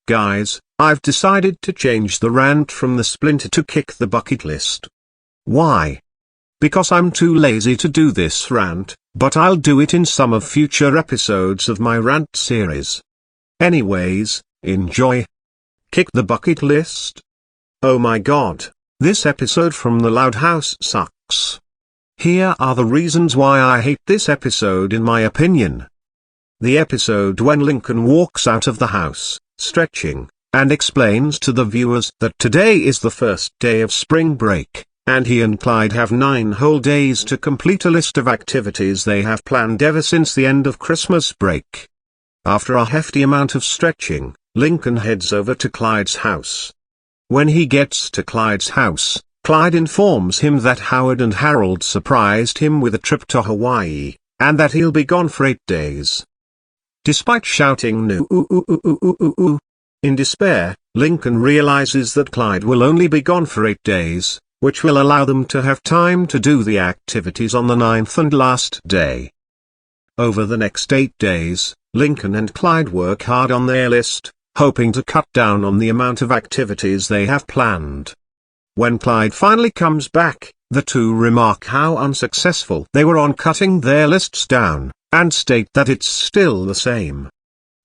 Guys, I've decided to change the rant from the splinter to kick the bucket list. Why? Because I'm too lazy to do this rant, but I'll do it in some of future episodes of my rant series. Anyways, enjoy. Kick the bucket list? Oh my god, this episode from the Loud House sucks. Here are the reasons why I hate this episode in my opinion. The episode when Lincoln walks out of the house, stretching, and explains to the viewers that today is the first day of spring break, and he and Clyde have 9 whole days to complete a list of activities they have planned ever since the end of Christmas break. After a hefty amount of stretching, Lincoln heads over to Clyde's house. When he gets to Clyde's house, Clyde informs him that Howard and Harold surprised him with a trip to Hawaii, and that he'll be gone for 8 days. Despite shouting no in despair, Lincoln realizes that Clyde will only be gone for 8 days, which will allow them to have time to do the activities on the 9th and last day. Over the next 8 days, Lincoln and Clyde work hard on their list, hoping to cut down on the amount of activities they have planned. When Clyde finally comes back, the two remark how unsuccessful they were on cutting their lists down, and state that it's still the same.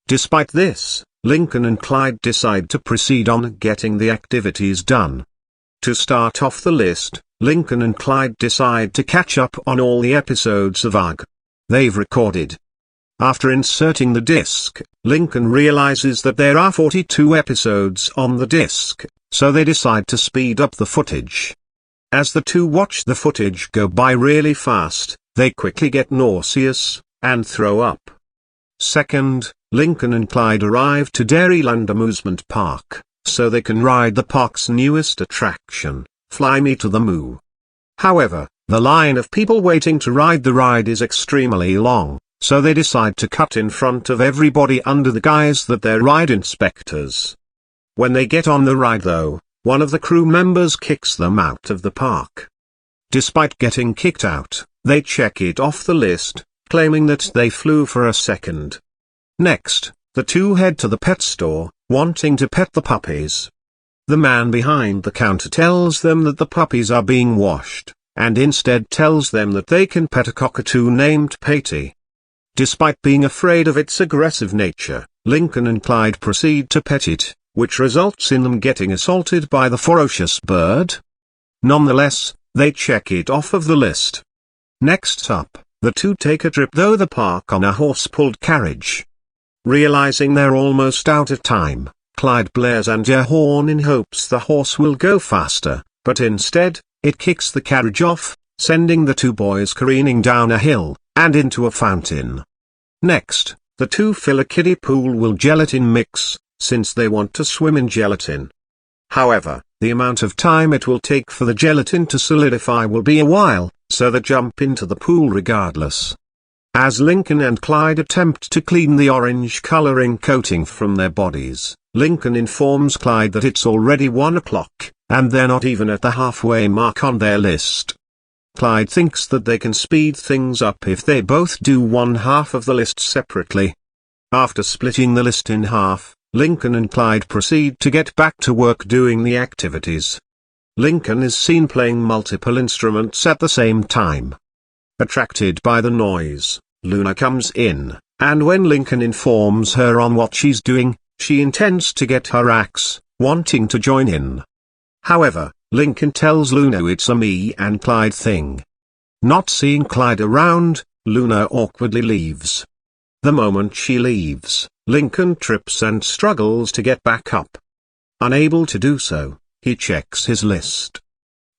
Despite this, Lincoln and Clyde decide to proceed on getting the activities done. To start off the list, Lincoln and Clyde decide to catch up on all the episodes of UGG they've recorded. After inserting the disc, Lincoln realizes that there are 42 episodes on the disc, so they decide to speed up the footage. As the two watch the footage go by really fast, they quickly get nauseous, and throw up. Second, Lincoln and Clyde arrive to Dairyland Amusement Park, so they can ride the park's newest attraction, Fly Me to the Moo. However, the line of people waiting to ride the ride is extremely long, so they decide to cut in front of everybody under the guise that they're ride inspectors. When they get on the ride though, one of the crew members kicks them out of the park. Despite getting kicked out, they check it off the list, claiming that they flew for a second. Next, the two head to the pet store, wanting to pet the puppies. The man behind the counter tells them that the puppies are being washed, and instead tells them that they can pet a cockatoo named Patty. Despite being afraid of its aggressive nature, Lincoln and Clyde proceed to pet it, which results in them getting assaulted by the ferocious bird. Nonetheless, they check it off of the list. Next up, the two take a trip through the park on a horse-pulled carriage. Realizing they're almost out of time, Clyde blares an air horn in hopes the horse will go faster, but instead, it kicks the carriage off, sending the two boys careening down a hill, and into a fountain. Next, the two fill a kiddie pool with gelatin mix, since they want to swim in gelatin. However, the amount of time it will take for the gelatin to solidify will be a while, so they jump into the pool regardless. As Lincoln and Clyde attempt to clean the orange coloring coating from their bodies, Lincoln informs Clyde that it's already 1 o'clock, and they're not even at the halfway mark on their list. Clyde thinks that they can speed things up if they both do one half of the list separately. After splitting the list in half, Lincoln and Clyde proceed to get back to work doing the activities. Lincoln is seen playing multiple instruments at the same time. Attracted by the noise, Luna comes in, and when Lincoln informs her on what she's doing, she intends to get her axe, wanting to join in. However, Lincoln tells Luna it's a me and Clyde thing. Not seeing Clyde around, Luna awkwardly leaves. The moment she leaves, Lincoln trips and struggles to get back up. Unable to do so, he checks his list.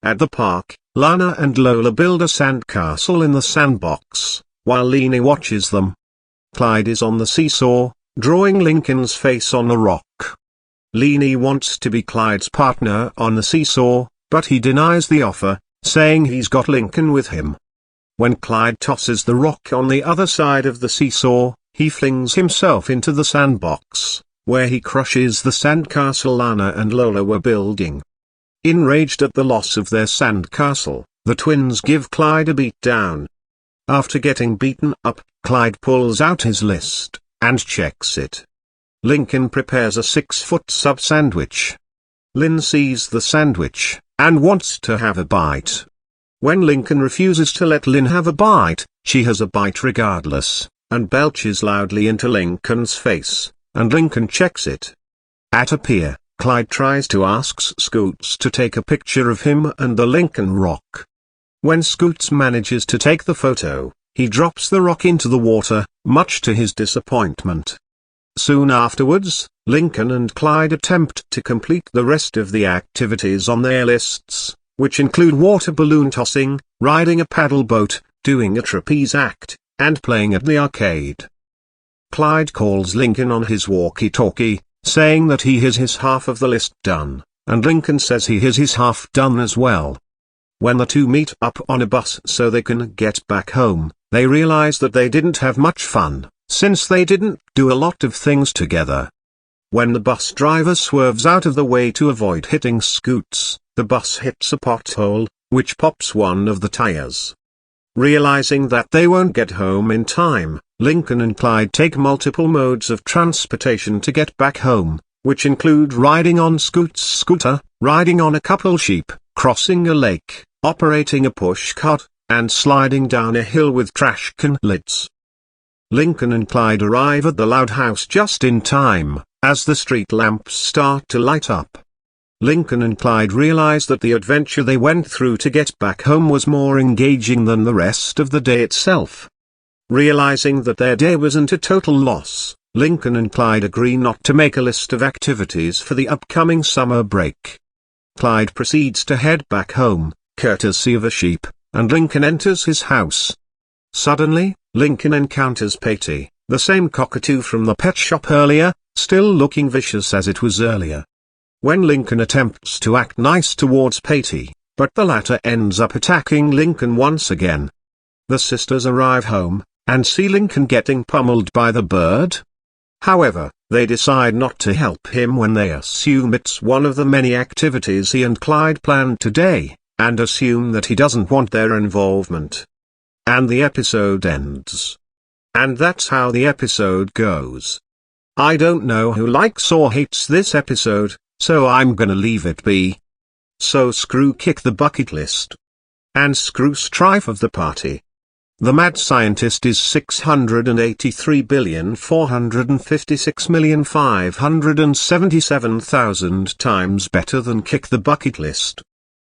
At the park, Lana and Lola build a sandcastle in the sandbox, while Leanie watches them. Clyde is on the seesaw, drawing Lincoln's face on a rock. Leanie wants to be Clyde's partner on the seesaw, but he denies the offer, saying he's got Lincoln with him. When Clyde tosses the rock on the other side of the seesaw, he flings himself into the sandbox, where he crushes the sandcastle Lana and Lola were building. Enraged at the loss of their sandcastle, the twins give Clyde a beatdown. After getting beaten up, Clyde pulls out his list, and checks it. Lincoln prepares a 6-foot sub sandwich. Lynn sees the sandwich, and wants to have a bite. When Lincoln refuses to let Lynn have a bite, she has a bite regardless, and belches loudly into Lincoln's face, and Lincoln checks it. At a pier, Clyde tries to ask Scoots to take a picture of him and the Lincoln rock. When Scoots manages to take the photo, he drops the rock into the water, much to his disappointment. Soon afterwards, Lincoln and Clyde attempt to complete the rest of the activities on their lists, which include water balloon tossing, riding a paddle boat, doing a trapeze act, and playing at the arcade. Clyde calls Lincoln on his walkie-talkie, saying that he has his half of the list done, and Lincoln says he has his half done as well. When the two meet up on a bus so they can get back home, they realize that they didn't have much fun, since they didn't do a lot of things together. When the bus driver swerves out of the way to avoid hitting Scoots, the bus hits a pothole, which pops one of the tires. Realizing that they won't get home in time, Lincoln and Clyde take multiple modes of transportation to get back home, which include riding on Scoot's scooter, riding on a couple sheep, crossing a lake, operating a pushcart, and sliding down a hill with trash can lids. Lincoln and Clyde arrive at the loud house just in time, as the street lamps start to light up. Lincoln and Clyde realize that the adventure they went through to get back home was more engaging than the rest of the day itself. Realizing that their day wasn't a total loss, Lincoln and Clyde agree not to make a list of activities for the upcoming summer break. Clyde proceeds to head back home, courtesy of a sheep, and Lincoln enters his house. Suddenly, Lincoln encounters Patty, the same cockatoo from the pet shop earlier, still looking vicious as it was earlier. When Lincoln attempts to act nice towards Patty, but the latter ends up attacking Lincoln once again. The sisters arrive home, and see Lincoln getting pummeled by the bird. However, they decide not to help him when they assume it's one of the many activities he and Clyde planned today, and assume that he doesn't want their involvement. And the episode ends. And that's how the episode goes. I don't know who likes or hates this episode, so I'm gonna leave it be. So screw Kick the Bucket List. And screw Strife of the Party. The mad scientist is 683,456,577,000 times better than Kick the Bucket List.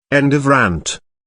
End of rant.